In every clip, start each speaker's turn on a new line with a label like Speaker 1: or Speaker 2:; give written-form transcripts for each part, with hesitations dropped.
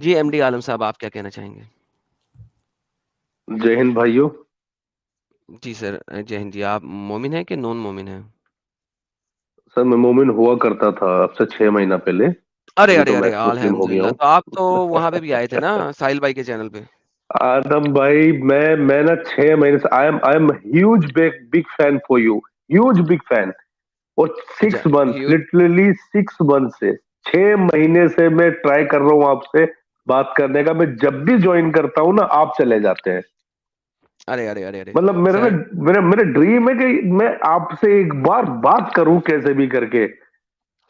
Speaker 1: जी MD आलम साहब, आप क्या कहना चाहेंगे?
Speaker 2: जय हिंद भाइयों।
Speaker 1: जी सर, जय हिंद जी। आप मोमिन हैं कि नॉन मोमिन हैं?
Speaker 2: सर मैं मोमिन हुआ करता था अब से 6 महीना पहले।
Speaker 1: अरे
Speaker 2: अभी
Speaker 1: अरे
Speaker 2: तो मैं
Speaker 1: अरे,
Speaker 2: एक्स मुस्लिम हो गया
Speaker 1: अल्हम्दुलिल्लाह।
Speaker 2: हूँ।
Speaker 1: तो आप तो वहां पे भी आए थे ना, साहिल भाई के चैनल पे।
Speaker 2: आदम भाई, मैं ना 6 महीने से I am huge big big fan for you. Huge big fan. और
Speaker 1: अच्छा,
Speaker 2: 6 मंथ,
Speaker 1: ह्यूज।
Speaker 2: लिटरली 6 मंथ से 6 महीने से मैं ट्राई कर रहा हूँ आपसे बात करने का। मैं जब भी ज्वाइन करता हूँ ना, आप चले जाते हैं।
Speaker 1: अरे अरे अरे अरे
Speaker 2: मतलब मेरा ना,
Speaker 1: सर।
Speaker 2: मेरा ड्रीम है कि मैं आपसे एक बार बात करूं कैसे भी करके।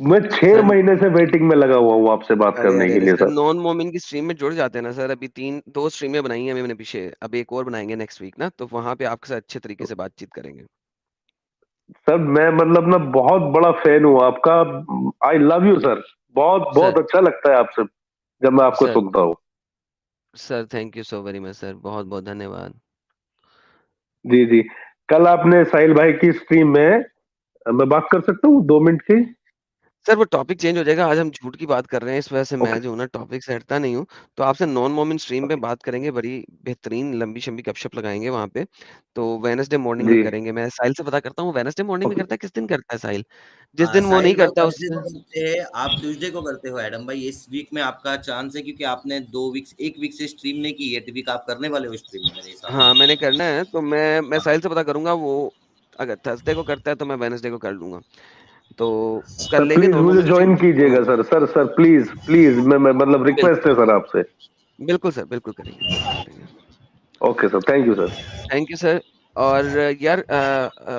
Speaker 2: मैं छह
Speaker 1: सर,
Speaker 2: महीने से वेटिंग में लगा हुआ हूँ आपसे बात
Speaker 1: अरे
Speaker 2: करने
Speaker 1: अरे
Speaker 2: के
Speaker 1: अरे
Speaker 2: लिए
Speaker 1: सर,
Speaker 2: सर।
Speaker 1: नॉन मोमिन की स्ट्रीम में जुड़ जाते हैं ना सर। अभी दो स्ट्रीमें बनाई हैं मैंने पीछे, अब एक और बनाएंगे नेक्स्ट वीक ना, तो वहां पे आपके साथ अच्छे तरीके से बातचीत करेंगे।
Speaker 2: सर मैं मतलब ना बहुत बड़ा फैन हूँ आपका। I love you sir. बहुत
Speaker 1: सर
Speaker 2: बहुत अच्छा लगता है आपसे जब मैं आपको
Speaker 1: सर
Speaker 2: सुनता हूँ।
Speaker 1: Sir, thank you so very much sir, बहुत बहुत धन्यवाद।
Speaker 2: जी जी। कल आपने साहिल भाई की स्ट्रीम में, मैं बात कर सकता हूँ 2 मिनट की?
Speaker 1: सर वो टॉपिक चेंज हो जाएगा, आज हम झूठ की बात कर रहे हैं, इस वजह से
Speaker 2: ओके।
Speaker 1: मैं जो हूँ ना टॉपिक से हटता नहीं हूँ। तो आपसे नॉन मोमिन स्ट्रीम पे बात करेंगे, बड़ी बेहतरीन लंबी शम्बी गपशप लगाएंगे वहां पे। तो वेनसडे मॉर्निंग में
Speaker 2: जी।
Speaker 1: करेंगे। मैं साहिल से पता करता हूँ, वेनसडे मॉर्निंग में
Speaker 2: ओके।
Speaker 1: करता है, किस दिन करता है साहिल? जिस दिन वो नहीं
Speaker 3: साहिल भाई
Speaker 1: करता उस
Speaker 3: वेडनेसडे को करते हैं, आप ट्यूसडे को करते हो एडम भाई। इस वीक में आपका चांस है क्योंकि आपने 2 वीक, एक वीक से स्ट्रीम नहीं की है, वीक आप करने वाले हो स्ट्रीम मेरे हिसाब से।
Speaker 1: हाँ, मैंने करना है, तो मैं
Speaker 3: हाँ।
Speaker 1: साहिल से पता करूंगा। वो अगर थर्सडे को करता है तो मैं वेनसडे को कर लूंगा। तो कर
Speaker 2: सर
Speaker 1: लेंगे
Speaker 2: प्लीज
Speaker 1: नॉन
Speaker 2: मुझे
Speaker 1: मोमिन स्ट्रीम।
Speaker 2: ज्वाइन कीजिएगा sir. Sir sir please please, मैं मतलब रिक्वेस्ट
Speaker 1: बिल्कुल
Speaker 2: है सर आपसे।
Speaker 1: बिल्कुल सर, बिल्कुल करेंगे, बिल्कुल करेंगे।
Speaker 2: Okay sir, thank you sir.
Speaker 1: Thank you sir. और यार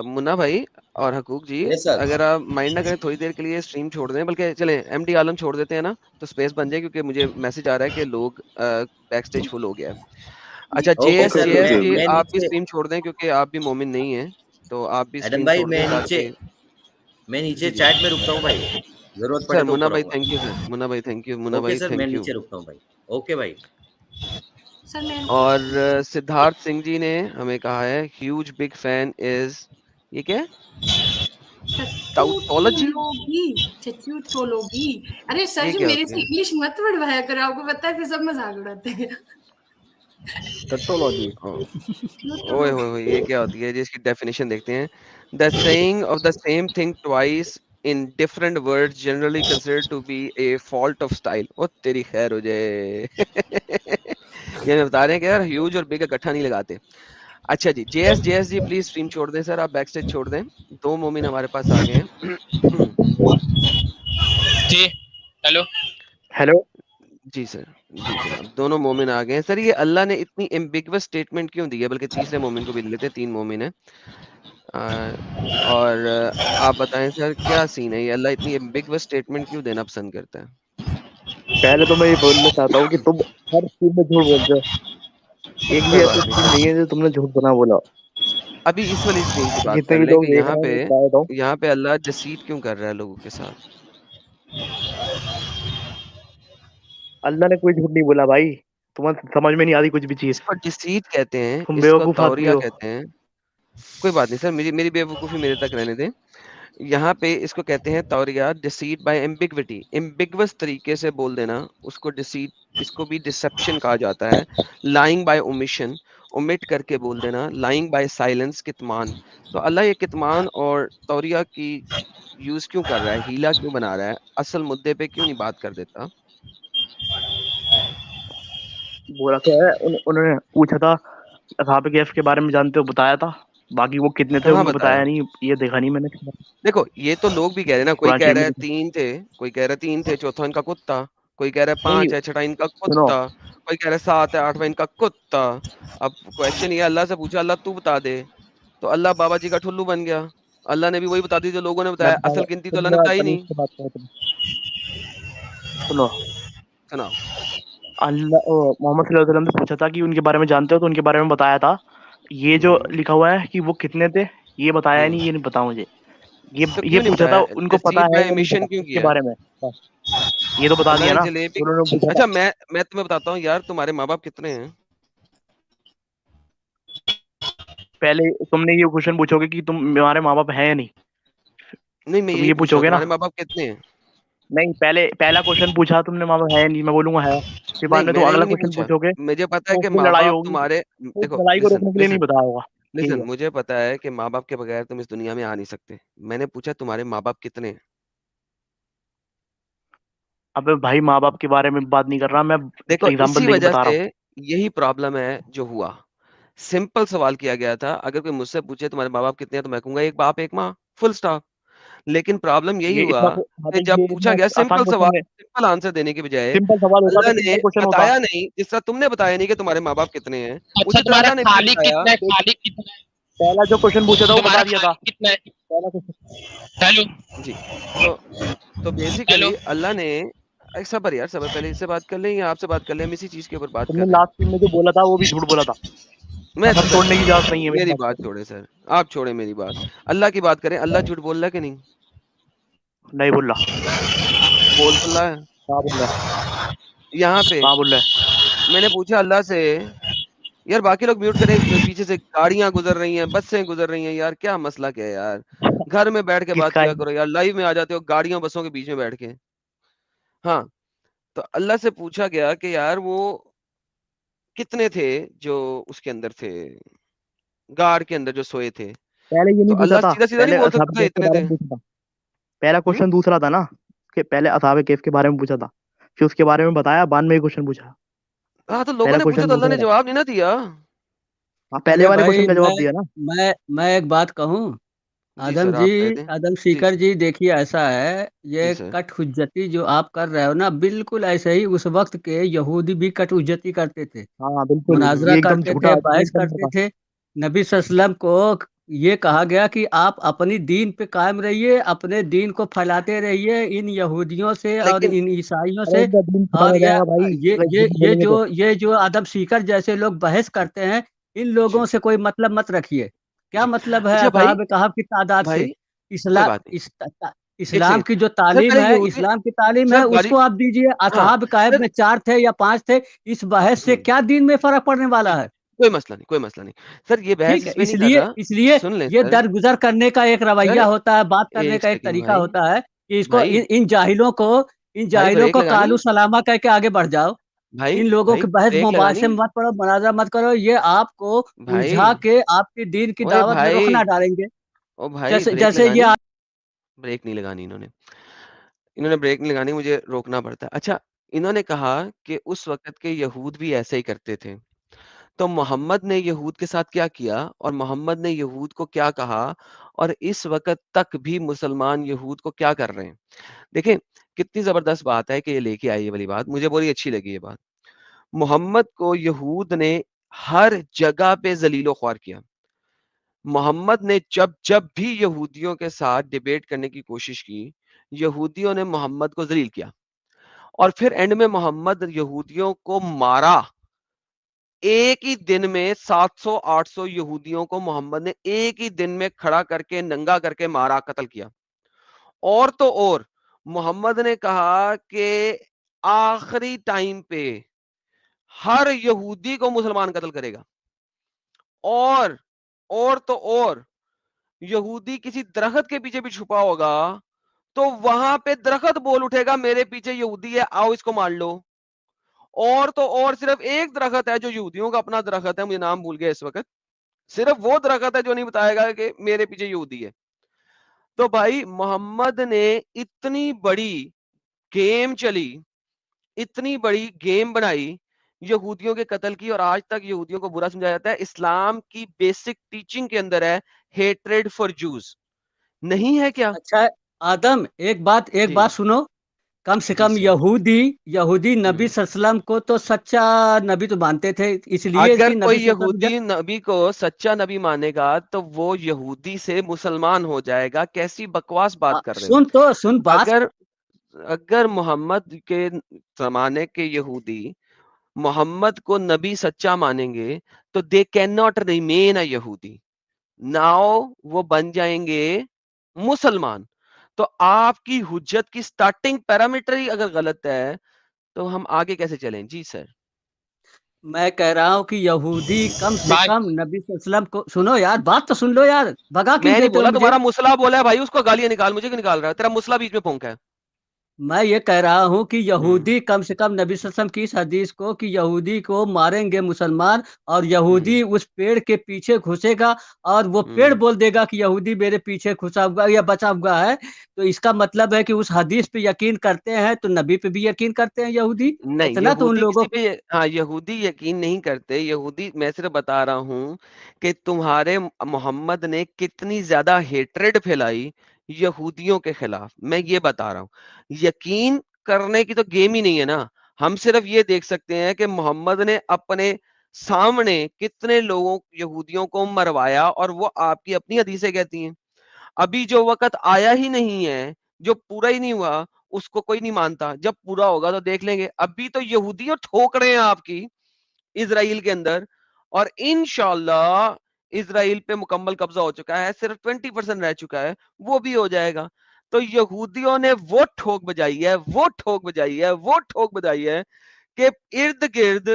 Speaker 1: मुन्ना भाई और हकूक जी,
Speaker 3: यस सर।
Speaker 1: अगर आप माइंड ना करें थोड़ी देर के लिए स्ट्रीम छोड़ दें, बल्कि चलें एमडी आलम छोड़ देते हैं ना, तो स्पेस बन जाए, क्योंकि मुझे मैसेज आ रहा है कि लोग बैक स्टेज फुल हो गया है। अच्छा,
Speaker 3: okay
Speaker 1: JS
Speaker 2: okay
Speaker 3: sir,
Speaker 2: okay
Speaker 1: JS
Speaker 2: okay.
Speaker 1: जी,
Speaker 3: मैं
Speaker 1: आप भी
Speaker 3: नीचे,
Speaker 1: स्ट्रीम छोड़ दें क्योंकि आप भी मोमिन नहीं हैं। तो आप भी
Speaker 3: एडम
Speaker 1: स्ट्रीम
Speaker 3: भाई
Speaker 1: छोड़ दें
Speaker 3: मैं नीचे,
Speaker 1: ताकि।
Speaker 3: मैं नीचे
Speaker 1: जी जी।
Speaker 3: चैट में रुकता हूँ भाई, जरूरत
Speaker 1: सर
Speaker 3: पड़े तो
Speaker 1: मुन्ना
Speaker 3: ऊपर
Speaker 1: भाई
Speaker 3: आऊंगा।
Speaker 1: थैंक यू सर, मुन्ना भाई थैंक यू, मुन्ना
Speaker 3: ओके
Speaker 1: भाई
Speaker 3: सर, मैं
Speaker 1: थैंक यू।
Speaker 3: नीचे रुकता हूँ भाई। ओके भाई।
Speaker 4: सर मैं
Speaker 1: और सिद्धार्थ सिंह जी ने हमें कहा है ह्यूज बिग फैन इज, ये क्या है? टाउटोलॉजी।
Speaker 4: टचूटोलोगी। अरे सर
Speaker 1: ये
Speaker 4: जी
Speaker 1: क्या
Speaker 4: मेरे
Speaker 1: होती
Speaker 4: से
Speaker 1: है?
Speaker 4: इंग्लिश मत बढ़वाया करो, आपको पता है फिर सब मजाक उड़ाते हैं।
Speaker 5: टट्टोलॉजी।
Speaker 1: ओ, ओए होए
Speaker 4: ट्यूटोलॉजी।
Speaker 1: होए, ये क्या होती है जी? इसकी डेफिनेशन देखते हैं। The saying of the same thing twice in different words generally considered to be a fault of style. ओ तेरी खैर हो जाए। ये हमें बता रहे हैं कि यार ह्यूज और बिग इकट्ठा नहीं लगाते। अच्छा जी, जेएस जी प्लीज स्ट्रीम छोड़ दें सर, आप बैक स्टेज छोड़ दें। दो मोमिन हमारे पास आ गए हैं।
Speaker 6: जी हेलो।
Speaker 5: हेलो।
Speaker 1: जी सर। जी जनाब, दोनों मोमिन आ गए हैं सर। ये अल्लाह ने इतनी एम्बिगुअस स्टेटमेंट क्यों दी है? बल्कि तीसरे मोमिन को भी ले लेते हैं, 3 मोमिन है। अ, और आप बताएं सर, क्या सीन है? ये अल्लाह इतनी एम्बिगुअस स्टेटमेंट क्यों देना पसंद करता है?
Speaker 5: पहले तो मैं ये बोलना चाहता हूँ कि तुम हर स्ट्रीम में झूठ बोलते हो। एक भी
Speaker 1: कोई
Speaker 5: ऐसी
Speaker 1: बात नहीं
Speaker 5: स्ट्रीम
Speaker 1: सर,
Speaker 5: नहीं है जो तुमने झूठ बना बोला।
Speaker 1: अभी इस वाली स्ट्रीम की बात
Speaker 5: जितने
Speaker 1: कर
Speaker 5: भी
Speaker 1: लें
Speaker 5: लोग
Speaker 1: कि
Speaker 5: देख रहे हैं मैं बता देता हूँ।
Speaker 1: यहाँ पे अल्लाह डिसीट क्यों कर रहा है लोगों के साथ?
Speaker 5: अल्लाह ने कोई झूठ नहीं बोला भाई। तुम्हें समझ में नहीं आती कुछ भी चीज।
Speaker 1: इसको डिसीट कहते हैं,
Speaker 5: तुम
Speaker 1: इसको
Speaker 5: बेवकूफ आदमी
Speaker 1: तौरिया
Speaker 5: हो।
Speaker 1: कहते हैं। कोई बात नहीं सर, मेरी मेरी बेवकूफ़ी मेरे तक रहने दें। यहाँ पे इसको कहते हैं तौरिया, डिसीट बाय एम्बिग्विटी। एम्बिगुअस तरीके से बोल देना उसको डिसीट, इसको भी डिसेप्शन कहा जाता है। लाइंग बाय ओमिशन, ओमिट करके बोल देना। लाइंग बाय साइलेंस, कितमान। तो अल्लाह ये कितमान और तौरिया की यूज क्यों कर रहा है? हीला क्यों बना रहा है? असल मुद्दे पे क्यों नहीं बात कर देता?
Speaker 5: बोला तो है उन्होंने पूछा था असहाब कैफ के बारे में जानते हो, बताया था। बाकी वो कितने थे
Speaker 1: कहाँ
Speaker 5: उनको
Speaker 1: बताया?
Speaker 5: बताया नहीं, ये देखा नहीं मैंने।
Speaker 1: देखो, ये तो लोग भी कह रहे हैं ना, कोई
Speaker 5: कुरान
Speaker 1: कह
Speaker 5: शरीफ
Speaker 1: रहा
Speaker 5: में
Speaker 1: है
Speaker 5: लिखा।
Speaker 1: 3 थे, कोई कह रहा है 3 थे, चौथा इनका कुत्ता। कोई कह रहा है
Speaker 5: नहीं
Speaker 1: 5 है, छठा इनका
Speaker 5: सुनो।
Speaker 1: कुत्ता। कोई कह रहा है 7 है, 8वां इनका कुत्ता। अब क्वेश्चन ये है, अल्लाह से पूछा, अल्लाह तू बता दे। तो अल्लाह बाबा जी का ठुल्लू बन गया। अल्लाह ने भी वही बता दी जो लोगों ने
Speaker 5: मैं
Speaker 1: बताया,
Speaker 5: बता रहा
Speaker 1: असल
Speaker 5: हूँ,
Speaker 1: गिनती तो
Speaker 5: तुम
Speaker 1: अल्लाह ने
Speaker 5: जरा
Speaker 1: बताई
Speaker 5: तमीज
Speaker 1: नहीं।
Speaker 5: से बात करो तुम। सुनो।
Speaker 1: सुनाओ।
Speaker 5: अल्लाह मोहम्मद सल्लल्लाहु अलैहि वसल्लम से पूछा था कि उनके बारे में जानते हो, तो उनके बारे में बताया था। ये जो
Speaker 1: हम्म
Speaker 5: लिखा हुआ है कि वो कितने थे, ये बताया
Speaker 1: हम्म
Speaker 5: नहीं, ये नहीं पता मुझे। ये
Speaker 1: तो
Speaker 5: ये
Speaker 1: क्यों नहीं
Speaker 5: पूछा था
Speaker 1: बताया?
Speaker 5: उनको पता
Speaker 1: डिसीट
Speaker 5: है
Speaker 1: बाय
Speaker 5: या नहीं
Speaker 1: एमिशन
Speaker 5: पता
Speaker 1: क्यों
Speaker 5: इसके
Speaker 1: किया?
Speaker 5: बारे में बस। ये तो बता
Speaker 1: अल्लाह
Speaker 5: दिया
Speaker 1: ने
Speaker 5: ना
Speaker 1: जलेबी।
Speaker 5: जो उन्होंने पूछा था।
Speaker 1: अच्छा, मैं तुम्हें बताता हूँ यार, तुम्हारे माँ बाप कितने हैं?
Speaker 5: पहले तुमने ये क्वेश्चन पूछोगे कि तुम्हारे माँ बाप हैं या नहीं।
Speaker 1: नहीं, मैं
Speaker 5: तुम
Speaker 1: यही
Speaker 5: ये
Speaker 1: पूछ रहा हूँ,
Speaker 5: पूछोगे ना।
Speaker 1: तुम्हारे माँ बाप कितने हैं?
Speaker 5: नहीं, पहला क्वेश्चन पूछा तुमने, माँ बाप है नहीं, मैं बोलूंगा है, फिर बाद
Speaker 1: नहीं
Speaker 5: में तुम
Speaker 1: मैंने
Speaker 5: अगला
Speaker 1: ये नहीं
Speaker 5: क्वेश्चन
Speaker 1: पूछा,
Speaker 5: पूछोगे
Speaker 1: मुझे पता है
Speaker 5: तो
Speaker 1: कि
Speaker 5: फिर
Speaker 1: माँ
Speaker 5: लड़ाई
Speaker 1: बाप
Speaker 5: होगी,
Speaker 1: तुम्हारे,
Speaker 5: तो इस
Speaker 1: देखो
Speaker 5: लड़ाई को
Speaker 1: लिसन
Speaker 5: रोकने के लिए नहीं
Speaker 1: लिसन
Speaker 5: बताया होगा। यही
Speaker 1: लिसन
Speaker 5: है।
Speaker 1: मुझे पता है कि माँ बाप के बगैर तुम इस दुनिया में आ नहीं सकते। मैंने पूछा तुम्हारे माँ बाप कितने हैं?
Speaker 5: अबे भाई, माँ बाप के बारे में बात नहीं कर रहा मैं,
Speaker 1: देखो
Speaker 5: एग्जाम्पल
Speaker 1: इसी
Speaker 5: देके
Speaker 1: वजह
Speaker 5: बता रहा
Speaker 1: से
Speaker 5: हूँ।
Speaker 1: यही प्रॉब्लम है जो हुआ। सिंपल सवाल किया गया था, अगर कोई मुझसे पूछे तुम्हारे माँ बाप कितने हैं तो मैं कहूंगा एक बाप एक माँ, फुल स्टॉप। लेकिन प्रॉब्लम यही
Speaker 5: ये
Speaker 1: हुआ
Speaker 5: इतना हाँ,
Speaker 1: कि
Speaker 5: तो
Speaker 1: जब
Speaker 5: ये
Speaker 1: पूछा
Speaker 5: इतना
Speaker 1: गया
Speaker 5: आसान
Speaker 1: सिंपल सवाल,
Speaker 5: क्वेश्चन है।
Speaker 1: सिंपल आंसर देने के बजाय
Speaker 5: सिंपल सवाल होता तो
Speaker 1: अल्लाह ने
Speaker 5: सिंपल क्वेश्चन होता।
Speaker 1: बताया नहीं, जिस तरह तुमने बताया नहीं कि तुम्हारे माँ बाप कितने हैं,
Speaker 6: अच्छा
Speaker 1: उसी तरह
Speaker 6: तुम्हारा
Speaker 1: अल्लाह ने भी नहीं
Speaker 6: खालिक
Speaker 1: बताया।
Speaker 6: कितना है,
Speaker 5: देख,
Speaker 6: खालिक कितना है,
Speaker 5: पहला जो क्वेश्चन पूछा था वो
Speaker 6: तुम्हारा
Speaker 5: बता दिया था।
Speaker 6: खालिक कितना है।
Speaker 5: पहला क्वेश्चन
Speaker 6: हेलो
Speaker 1: जी। तो
Speaker 6: हेलो।
Speaker 1: बेसिकली अल्लाह ने, सबर यार सबर, पहले इससे बात कर लें या आपसे बात कर लें, हम इसी चीज के ऊपर बात
Speaker 5: तुमने
Speaker 1: कर रहे हैं।
Speaker 5: लास्ट में जो बोला था वो भी झूठ बोला था।
Speaker 1: मैं
Speaker 5: कसम
Speaker 1: सर
Speaker 5: तोड़ने की इजाजत नहीं है मेरी
Speaker 1: मेरी
Speaker 5: बात
Speaker 1: बात
Speaker 5: पे।
Speaker 1: छोड़े सर, आप छोड़े मेरी बात, अल्लाह की बात करें। अल्लाह झूठ बोल रहा है कि नहीं?
Speaker 5: नहीं बोल रहा।
Speaker 1: बोल तो रहा है।
Speaker 5: कहाँ बोल रहा है?
Speaker 1: यहाँ पे
Speaker 5: कहाँ बोल रहा है?
Speaker 1: मैंने पूछा अल्लाह से, यार बाकी लोग म्यूट करें, पीछे से गाड़ियां गुजर रही हैं, बसें गुजर रही हैं, यार क्या मसला क्या है यार? घर में बैठ के बात
Speaker 5: किसका
Speaker 1: किया
Speaker 5: है?
Speaker 1: करो यार, लाइव में आ जाते हो गाड़ियों बसों के बीच में बैठ के। हाँ, तो अल्लाह से पूछा गया कि यार वो कितने थे जो उसके अंदर थे, गाड़ के अंदर जो सोए थे।
Speaker 5: पहले ये
Speaker 1: तो
Speaker 5: नहीं पूछा
Speaker 1: अल्लाह
Speaker 5: था,
Speaker 1: सीधा सीधा नहीं
Speaker 5: पहले
Speaker 1: बोल
Speaker 5: असहाब
Speaker 1: सकता था
Speaker 5: केफ के
Speaker 1: इतने
Speaker 5: बारे
Speaker 1: थे।
Speaker 5: में पूछा था। पहला
Speaker 1: हम्म?
Speaker 5: क्वेश्चन दूसरा था ना, कि पहले असहाब केफ के बारे में पूछा था, फिर उसके बारे में बताया, बाद में ये क्वेश्चन पूछा।
Speaker 1: हाँ, तो लोगों
Speaker 5: पहला
Speaker 1: ने पूछा
Speaker 5: क्वेश्चन
Speaker 1: तो अल्लाह
Speaker 5: दूसरा
Speaker 1: ने
Speaker 5: था।
Speaker 1: जवाब नहीं ना दिया।
Speaker 5: हाँ, पहले
Speaker 7: अरे
Speaker 5: वाले
Speaker 7: भाई,
Speaker 5: क्वेश्चन का जवाब दिया ना।
Speaker 7: मैं एक बात कहूँ।
Speaker 1: जी
Speaker 7: आदम
Speaker 1: सर,
Speaker 7: जी,
Speaker 1: आप कह दें।
Speaker 7: आदम
Speaker 1: जी
Speaker 7: सीकर
Speaker 1: सर।
Speaker 7: जी, देखिए ऐसा है,
Speaker 1: जी
Speaker 7: ये
Speaker 1: सर।
Speaker 7: कट हुज्जती जो आप कर रहे हो ना, बिल्कुल ऐसे ही उस वक्त के यहूदी भी कट हुज्जती करते थे,
Speaker 5: हाँ बिल्कुल,
Speaker 7: मुनाजरा
Speaker 5: ये एकदम
Speaker 7: करते
Speaker 5: झूठा,
Speaker 7: थे,
Speaker 5: ये
Speaker 7: बहस
Speaker 5: एकदम
Speaker 7: करते
Speaker 5: झूठा।
Speaker 7: थे। नबी सल्लल्लाहु अलैहि वसल्लम को ये कहा गया कि आप अपनी दीन पे कायम रहिए, अपने दीन को फैलाते रहिए इन यहूदियों से और
Speaker 1: लेकिन
Speaker 7: इन ईसाइयों
Speaker 5: अरे
Speaker 7: से।
Speaker 5: इनका दिन खत्म
Speaker 7: और
Speaker 5: हो जाएगा भाई,
Speaker 7: ये
Speaker 5: अगर
Speaker 7: ये
Speaker 5: झूठ
Speaker 7: ये
Speaker 5: बोलेंगे तो।
Speaker 7: जो ये जो आदम सीकर जैसे लोग बहस करते हैं, इन लोगों
Speaker 1: जी
Speaker 7: से कोई मतलब मत रखिए। क्या
Speaker 1: जी।
Speaker 7: मतलब है
Speaker 1: अच्छा भाई,
Speaker 7: असहाब कहफ की तादाद से?
Speaker 1: भाई कोई
Speaker 7: इस्लाम
Speaker 1: बात नहीं, एक
Speaker 7: इस्लाम
Speaker 1: सेकंड
Speaker 7: की जो
Speaker 1: सर,
Speaker 7: तालीम
Speaker 1: पहले
Speaker 7: है,
Speaker 1: यहूदी,
Speaker 7: इस्लाम की तालीम है,
Speaker 1: सर बारी,
Speaker 7: उसको आप दीजिए।
Speaker 1: हाँ
Speaker 7: असहाब कहफ
Speaker 1: सर।
Speaker 7: में 4 थे या 5 थे, इस बहस से
Speaker 1: हम्म,
Speaker 7: क्या दीन में फर्क पड़ने वाला
Speaker 1: जी,
Speaker 7: है?
Speaker 1: कोई मसला नहीं, कोई मसला नहीं। सर ये बहस
Speaker 7: ठीक है,
Speaker 1: इस पे नहीं कर
Speaker 7: इसलिए
Speaker 1: रहा।
Speaker 7: इसलिए
Speaker 1: सुन लें
Speaker 7: ये
Speaker 1: सर।
Speaker 7: दरगुजर करने का एक
Speaker 1: सर
Speaker 7: रवैया होता है, बात करने
Speaker 1: एक
Speaker 7: का एक
Speaker 1: सेकंड
Speaker 7: तरीका
Speaker 1: भाई,
Speaker 7: होता है कि इसको
Speaker 1: भाई
Speaker 7: इन
Speaker 1: भाई
Speaker 7: जाहिलों
Speaker 1: ब्रेक
Speaker 7: को
Speaker 1: लगानी,
Speaker 7: कालू सलामा कह के आगे बढ़ जाओ।
Speaker 1: भाई
Speaker 7: इन लोगों
Speaker 1: भाई
Speaker 7: की बहस
Speaker 1: ब्रेक
Speaker 7: मुबाशे
Speaker 1: लगानी,
Speaker 7: मत पढ़ो, मुनाजरा मत करो, ये आपको उलझा
Speaker 1: भाई
Speaker 7: के आपकी दीन की
Speaker 1: ओए
Speaker 7: दावत में रुख
Speaker 1: भाई,
Speaker 7: ना डालेंगे।
Speaker 1: ओ भाई
Speaker 7: जैसे
Speaker 1: ब्रेक
Speaker 7: जैसे ये
Speaker 1: लगानी, ब्रेक नहीं लगानी इन्होंने, इन्होंने ब्रेक नहीं लगानी, मुझे रोकना पड़ता है। अच्छा, इन्होंने कहा कि उस वक़्त के यहूद भी ऐसे ही करते थे। तो मोहम्मद ने यहूद के साथ क्या किया और मोहम्मद ने यहूद को क्या कहा और इस वक़्त तक भी मुसलमान यहूद को क्या कर रहे हैं। देखिए, कितनी ज़बरदस्त बात है कि ये लेके आई ये वाली बात, मुझे बड़ी अच्छी लगी ये बात। मोहम्मद को यहूद ने हर जगह पे ज़लील-ओ-ख्वार किया। मोहम्मद ने जब-जब भी यहूदियों के साथ डिबेट करने की कोशिश की, यहूदियों ने मोहम्मद को ज़लील किया और फिर एंड में मोहम्मद यहूदियों को मारा। एक ही दिन में 700-800 यहूदियों को मोहम्मद ने एक ही दिन में खड़ा करके, नंगा करके मारा, कत्ल किया। और तो और मोहम्मद ने कहा कि आखिरी टाइम पे हर यहूदी को मुसलमान कत्ल करेगा। और तो और यहूदी किसी दरख्त के पीछे भी छुपा होगा, तो वहां पे दरख्त बोल उठेगा मेरे पीछे यहूदी है, आओ इसको मार लो। और तो और सिर्फ एक दरख्त है जो यहूदियों का अपना दरख्त है, मुझे नाम भूल गया इस वक्त, सिर्फ वो दरख्त है जो नहीं बताएगा कि मेरे पीछे यहूदी है। तो भाई मोहम्मद ने इतनी बड़ी गेम चली, इतनी बड़ी गेम बनाई यहूदियों के कत्ल की, और आज तक यहूदियों को बुरा समझाया जाता है। इस्लाम की बेसिक टीचिंग के अंदर है हेट्रेड फॉर जूस, नहीं है क्या?
Speaker 7: अच्छा आदम, एक
Speaker 1: जी
Speaker 7: बात सुनो। कम से
Speaker 1: जी
Speaker 7: कम
Speaker 1: सर।
Speaker 7: यहूदी नबी
Speaker 1: हम्म।
Speaker 7: सल्लल्लाहु अलैहि वसल्लम को तो सच्चा नबी तो मानते थे, इसलिए
Speaker 1: अगर
Speaker 7: कि
Speaker 1: कोई
Speaker 7: नबी सल्लल्लाहु अलैहि
Speaker 1: यहूदी नबी को सच्चा नबी मानेगा तो वो यहूदी से मुसलमान हो जाएगा। कैसी बकवास बात कर रहे हैं?
Speaker 7: सुन बात।
Speaker 1: अगर अगर मोहम्मद के जमाने के यहूदी मोहम्मद को नबी सच्चा मानेंगे तो they can not remain a यहूदी, नाउ वो बन जाएंगे मुसलमान। तो आपकी हुज्जत की स्टार्टिंग पैरामीटर ही अगर गलत है तो हम आगे कैसे चलें? जी सर।
Speaker 7: मैं कह रहा हूँ कि यहूदी कम से
Speaker 6: भाई
Speaker 7: कम नबी सल्लल्लाहु अलैहि वसल्लम को, सुनो यार, बात तो सुन लो यार, भगा क्यों
Speaker 1: मैं नहीं
Speaker 7: देते हो
Speaker 1: बोला,
Speaker 7: मुझे?
Speaker 1: तुम्हारा मुसला बोला है भाई, उसको गालियां निकाल, मुझे क्यों निकाल रहा है? तेरा मुसला बीच में फूंका है।
Speaker 7: मैं ये कह रहा हूँ कि यहूदी कम से कम नबी सल्लल्लाहु अलैहि वसल्लम की इस हदीस को कि यहूदी को मारेंगे मुसलमान और यहूदी उस पेड़ के पीछे घुसेगा और वो पेड़ बोल देगा कि यहूदी मेरे पीछे घुसा हुआ या बचा हुआ है, तो इसका मतलब है कि उस हदीस पे यकीन करते हैं तो नबी पे भी यकीन करते हैं यहूदी।
Speaker 1: नहीं,
Speaker 7: इतना तो उन
Speaker 1: यहूदी
Speaker 7: लोगों
Speaker 1: किसी पे हाँ, यहूदी यकीन नहीं करते। यहूदी मैं सिर्फ बता रहा हूँ कि तुम्हारे मोहम्मद ने कितनी ज़्यादा हेट्रेड फैलाई यहूदियों के खिलाफ, मैं ये बता रहा हूँ। यकीन करने की तो गेम ही नहीं है ना। हम सिर्फ ये देख सकते हैं कि मोहम्मद ने अपने सामने कितने लोगों यहूदियों को मरवाया और वो आपकी अपनी हदीसें कहती हैं। अभी जो वक़्त आया ही नहीं है, जो पूरा ही नहीं हुआ, उसको कोई नहीं मानता। जब पूरा होगा तो देख लेंगे। अभी तो यहूदियों ठोक रहे हैं आपकी इज़राइल के अंदर और इंशाअल्लाह इज़राइल पे मुकम्मल कब्ज़ा हो चुका है, सिर्फ 20% रह चुका है, वो भी हो जाएगा। तो यहूदियों ने वो ठोक बजाई है, वो ठोक बजाई है, वो ठोक बजाई है कि इर्द-गिर्द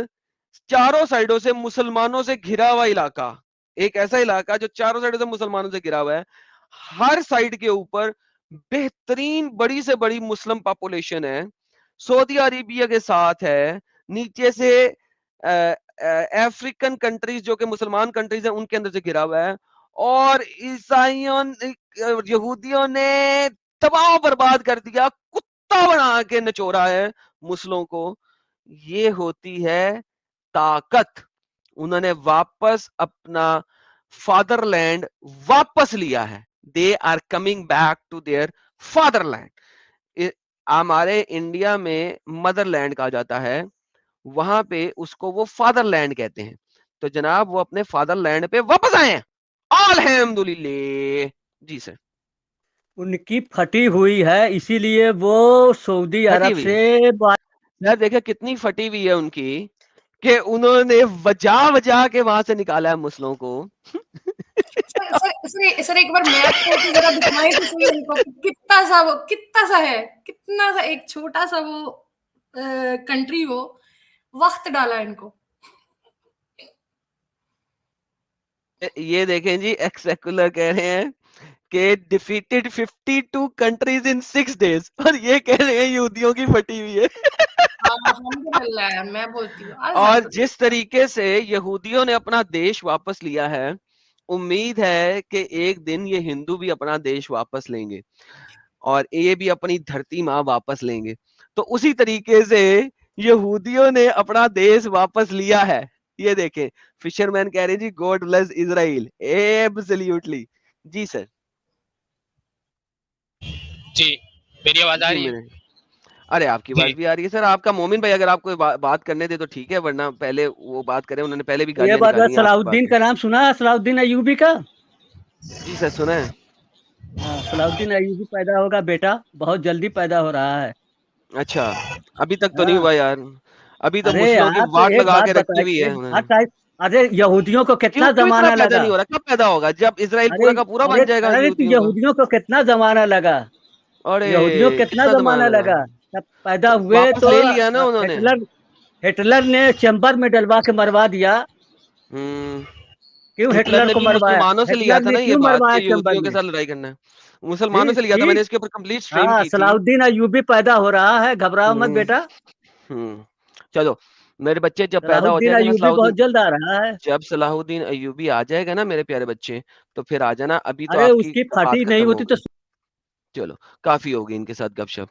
Speaker 1: चारों साइडों से मुसलमानों से घिरा हुआ इलाका, एक ऐसा इलाका जो चारों साइडों से मुसलमानों से घिरा हुआ है। हर साइड के ऊपर बेहतरीन बड़ी से बड़ी मुस्लिम पॉपुलेशन है। सऊदी अरेबिया के साथ है, नीचे से अफ्रीकन कंट्रीज जो कि मुसलमान कंट्रीज हैं उनके अंदर से घिरा हुआ है और ईसाइयों यहूदियों ने तबाह बर्बाद कर दिया, कुत्ता बना के नचोड़ा है मुस्लिमों को। ये होती है ताकत। उन्होंने वापस अपना फादरलैंड वापस लिया है। They are coming back to their fatherland. हमारे इंडिया में मदरलैंड कहा जाता है, वहां पे उसको वो फादरलैंड कहते हैं। तो जनाब वो अपने फादरलैंड पे वापस आए हैं। अल्हम्दुलिल्लाह जी सर।
Speaker 7: उनकी फटी हुई है, इसीलिए वो सऊदी
Speaker 1: फटी
Speaker 7: अरब
Speaker 1: हुई है
Speaker 7: से
Speaker 1: यार, देखिए कितनी फटी हुई है उनकी कि उन्होंने वजा वजा के वहां से निकाला है मुस्लिमों को।
Speaker 4: सर एक बार मैप करके जरा दिखाएं तो सही उनको कितना सा है, कितना सा एक छोटा सा वो कंट्री वो वक्त डाला इनको।
Speaker 1: ये देखें जी, एक्सेकुलर कह रहे हैं कि डिफीटेड 52 कंट्रीज इन 6 डेज और ये कह रहे हैं यहूदियों की फटी हुई है।
Speaker 4: अल्हम्दुलिल्लाह, मैं बोलती हूँ
Speaker 1: और
Speaker 4: अल्हम्दुलिल्लाह।
Speaker 1: जिस तरीके से यहूदियों ने अपना देश वापस लिया है, उम्मीद है कि एक दिन ये हिंदू भी अपना देश वापस लेंगे और ये भी अपनी धरती माँ वापस लेंगे। तो उसी तरीके से यहूदियों ने अपना देश वापस लिया है। ये देखें, फिशरमैन कह रहे जी गॉड ब्लेस इजराइल। एब्सोल्युटली जी सर।
Speaker 6: जी मेरी आवाज आ
Speaker 1: जी
Speaker 6: रही है?
Speaker 1: मेरे अरे आपकी
Speaker 6: जी
Speaker 1: आवाज भी आ रही है सर। आपका मोमिन भाई अगर आपको बात करने दे तो ठीक है, वरना पहले वो बात करें। उन्होंने पहले भी
Speaker 7: ये
Speaker 1: गालियां
Speaker 7: बात है।
Speaker 1: निकाली हैं आपकी बात
Speaker 7: सलाउद्दीन
Speaker 1: पे।
Speaker 7: का नाम सुना है? सलाउद्दीन अयूबी का?
Speaker 1: जी सर सुना है।
Speaker 7: हाँ, सलाउद्दीन अयूबी पैदा होगा बेटा, बहुत जल्दी पैदा हो रहा है।
Speaker 1: अच्छा, अभी तक तो नहीं
Speaker 7: हाँ।
Speaker 1: हुआ यार। अभी तो
Speaker 7: अरे
Speaker 1: मुस्लिमों की
Speaker 7: यार, तो
Speaker 1: वाट
Speaker 7: एक
Speaker 1: लगा
Speaker 7: बात
Speaker 1: के रखी हुई
Speaker 7: बताइए,
Speaker 1: है
Speaker 7: हर
Speaker 1: उन्होंने।
Speaker 7: टाइप। अरे यहूदियों को
Speaker 1: क्यों
Speaker 7: कितना
Speaker 1: क्यों इतना
Speaker 7: जमाना
Speaker 1: पैदा
Speaker 7: लगा?
Speaker 1: नहीं हो रहा? कब पैदा होगा? जब इजराइल
Speaker 7: अरे
Speaker 1: पूरा का पूरा
Speaker 7: अरे
Speaker 1: बन जाएगा
Speaker 7: अरे तो
Speaker 1: यहूदियों का।
Speaker 7: यहूदियों को कितना जमाना लगा?
Speaker 1: अरे
Speaker 7: यहूदियों को कितना
Speaker 1: कितना
Speaker 7: जमाना
Speaker 1: जमाना लगा?
Speaker 7: लगा? जब पैदा
Speaker 1: तो
Speaker 7: हुए
Speaker 1: वापस
Speaker 7: तो
Speaker 1: ले लिया ना उन्होंने।
Speaker 7: हिटलर हिटलर ने चैम्बर में डलवा के मरवा दिया।
Speaker 1: हम्म।
Speaker 7: क्यों
Speaker 1: हिटलर
Speaker 7: हिटलर
Speaker 1: ने
Speaker 7: को
Speaker 1: भी
Speaker 7: मरवाया?
Speaker 1: मुसलमानों से लिया
Speaker 7: हिटलर
Speaker 1: था
Speaker 7: ने
Speaker 1: ना ये
Speaker 7: क्यों
Speaker 1: बात
Speaker 7: मरवाया
Speaker 1: कि
Speaker 7: चैम्बर
Speaker 1: यहूदियों के
Speaker 7: में?
Speaker 1: साथ लड़ाई करना है। मुसलमानों
Speaker 7: ठीक
Speaker 1: से लिया था, मैंने
Speaker 7: ठीक।
Speaker 1: इसके ऊपर कंप्लीट स्ट्रीम
Speaker 7: हाँ,
Speaker 1: की थी।
Speaker 7: सलाउद्दीन अयूबी पैदा हो रहा है, घबराओ मत
Speaker 1: हम्म।
Speaker 7: बेटा।
Speaker 1: हम्म। चलो, मेरे बच्चे जब पैदा हो
Speaker 7: सलाउद्दीन
Speaker 1: जाएंगे ना,
Speaker 7: अयूबी बहुत जल्द आ रहा है।
Speaker 1: जब सलाहुद्दीन अय्यूबी आ जाएगा ना मेरे प्यारे बच्चे, तो फिर आ जाना। अभी तो
Speaker 7: अरे
Speaker 1: आपकी
Speaker 7: उसकी
Speaker 1: बात
Speaker 7: फटी नहीं
Speaker 1: खत्म हो
Speaker 7: होती तो
Speaker 1: गई। चलो, काफी होगी इनके साथ गपशप।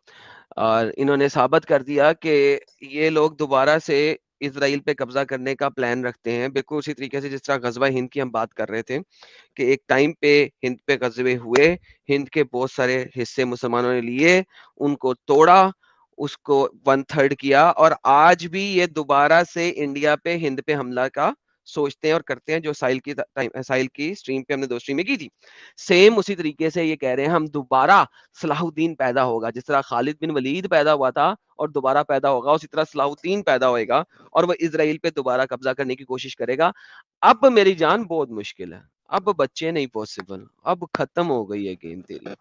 Speaker 1: और इन्होंने साबित कर दिया कि ये लोग दोबारा से इजराइल पे कब्जा करने का प्लान रखते हैं, बिल्कुल उसी तरीके से जिस तरह गजवा हिंद की हम बात कर रहे थे कि एक टाइम पे हिंद पे गजबे हुए, हिंद के बहुत सारे हिस्से मुसलमानों ने लिए, उनको तोड़ा, उसको 1/3 किया और आज भी ये दोबारा से इंडिया पे हिंद पे हमला का सोचते हैं और करते हैं, जो साहिल की स्ट्रीम पे हमने 2 स्ट्रीमें की थी। सेम उसी तरीके से ये कह रहे हैं हम दोबारा सलाहुद्दीन पैदा होगा, जिस तरह खालिद बिन वलीद पैदा हुआ था और दोबारा पैदा होगा, उसी तरह सलाहुद्दीन पैदा होएगा और वह इजराइल पे दोबारा कब्जा करने की कोशिश करेगा। अब मेरी जान बहुत मुश्किल है, अब बच्चे नहीं पॉसिबल, अब खत्म हो गई है गेम तेरी।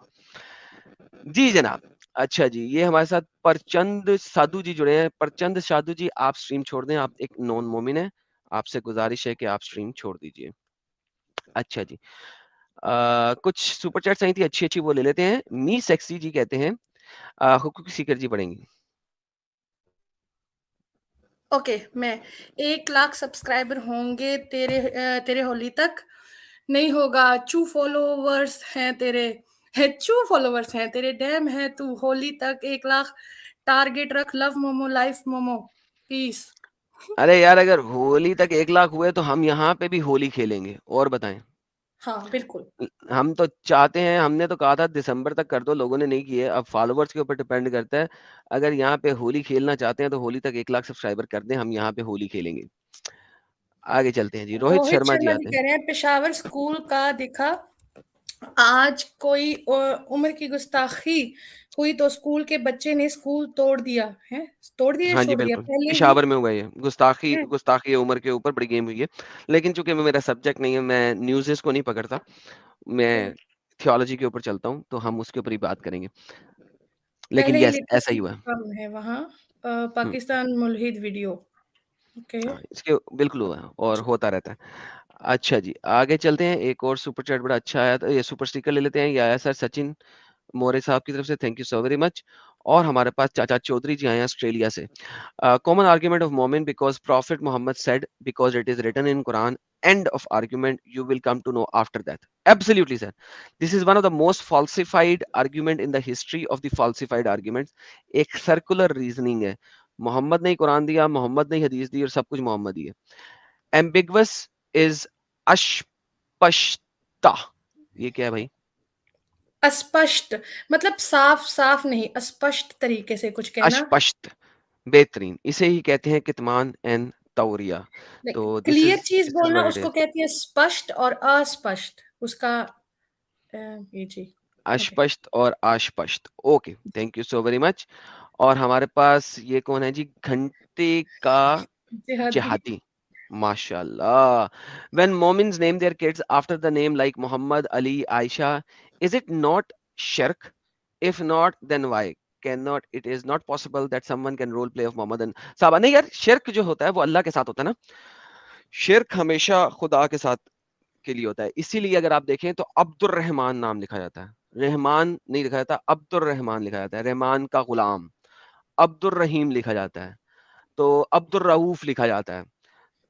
Speaker 1: जी जनाब। अच्छा जी, ये हमारे साथ परचंद साधु जी जुड़े हैं। परचंद साधु जी, आप स्ट्रीम छोड़ दें, आप एक नॉन मोमिन है, आपसे गुजारिश है कि आप स्ट्रीम छोड़ दीजिए। अच्छा जी। कुछ सुपर चैट्स आई थी अच्छी-अच्छी, वो ले लेते हैं। मी सेक्सी जी कहते हैं हुकूक सीकर जी पढ़ेंगी।
Speaker 4: ओके, मैं 1 लाख सब्सक्राइबर होंगे तेरे होली तक, नहीं होगा चू फॉलोवर्स हैं तेरे, डैम है तू होली तक 1 लाख टारगेट रख, love momo life momo peace.
Speaker 1: अरे यार, अगर होली तक 1 लाख हुए तो हम यहाँ पे भी होली खेलेंगे, और बताएं।
Speaker 4: हाँ, बिल्कुल।
Speaker 1: हम तो चाहते हैं, हमने तो कहा था दिसंबर तक कर दो, लोगों ने नहीं किए। अब फॉलोवर्स के ऊपर डिपेंड करता है। अगर यहाँ पे होली खेलना चाहते हैं तो होली तक 1 लाख सब्सक्राइबर कर दें, हम यहाँ पे होली खेलेंगे। आगे चलते हैं जी, रोहित
Speaker 4: रोहित
Speaker 1: शर्मा जी
Speaker 4: शर्मा जी
Speaker 1: आते हैं।
Speaker 4: कह रहे हैं पेशावर स्कूल का दिखा, आज कोई उम्र की गुस्ताखी हुई तो स्कूल के बच्चे ने स्कूल तोड़ दिया है, तोड़ दिया या
Speaker 1: हाँ जी,
Speaker 4: छोड़ दिया
Speaker 1: बिल्कुल,
Speaker 4: पहले ही
Speaker 1: पेशावर में हुआ ये गुस्ताखी,
Speaker 4: है।
Speaker 1: गुस्ताखी उम्र के ऊपर बड़ी गेम हुई है। लेकिन चूंकि मेरा सब्जेक्ट नहीं है, मैं न्यूज़ेस को नहीं पकड़ता,
Speaker 4: ओके,
Speaker 1: मैं थियोलॉजी के ऊपर चलता हूँ, तो हम उसके ऊपर ही बात करेंगे। लेकिन
Speaker 4: पहले ही
Speaker 1: यस, ऐसा
Speaker 4: लिटरेसी
Speaker 1: ही हुआ है।
Speaker 4: कम है वहाँ।
Speaker 1: हम्म,
Speaker 4: पाकिस्तान मुल्हिद वीडियो। ओके,
Speaker 1: हाँ, इसके बिल्कुल हुआ है और होता रहता है। अच्छा जी, आगे चलते हैं। एक और सुपर चैट बड़ा अच्छा आया था, ये सुपर स्टिकर ले लेते हैं। ये आया सर सचिन मोरे साहब की तरफ से, thank you so very much. और हमारे पास चाचा चौधरी जी आए हैं ऑस्ट्रेलिया से। कॉमन आर्गुमेंट ऑफ मोमिन because prophet Muhammad said because it is written in Quran, end of argument, you will come to know after that. Absolutely sir, this is one of the most falsified argument in the history of the falsified arguments. एक circular reasoning है, मोहम्मद ने ही कुरान दिया, मोहम्मद ने ही हदीस दी, और सब कुछ मोहम्मद ही है। ambiguous is अस्पष्टता, ये क्या है भाई?
Speaker 4: अस्पष्ट मतलब साफ साफ नहीं, अस्पष्ट तरीके से कुछ कहना,
Speaker 1: अस्पष्ट, बेहतरीन, इसे ही कहते हैं कितमान एंड तौरिया। तो
Speaker 4: क्लियर चीज
Speaker 1: दिस इज
Speaker 4: बोलना
Speaker 1: व्हाट इट
Speaker 4: उसको
Speaker 1: इज।
Speaker 4: कहती है स्पष्ट, और अस्पष्ट उसका ये जी। ओके,
Speaker 1: अस्पष्ट और आस्पष्ट, okay, thank you so very much. और हमारे पास ये कौन है जी? घंटे का
Speaker 4: जिहादी।
Speaker 1: जहाती, माशाल्लाह। When Mormons name their kids after the name like Muhammad, Ali, Aisha, is it not shirk? If not, then why? Cannot, it is not possible that someone can role play of Muhammad and साहबा। नहीं यार, शिर्क जो होता है वो अल्लाह के साथ होता है ना, शिर्क हमेशा खुदा के साथ के लिए होता है। इसीलिए अगर आप देखें तो अब्दुर रहमान नाम लिखा जाता है, रहमान नहीं लिखा जाता, अब्दुर रहमान लिखा जाता है। रहमान का गुलाम, अब्दुर रहीम लिखा जाता है, तो अब्दुर रऊफ लिखा जाता है।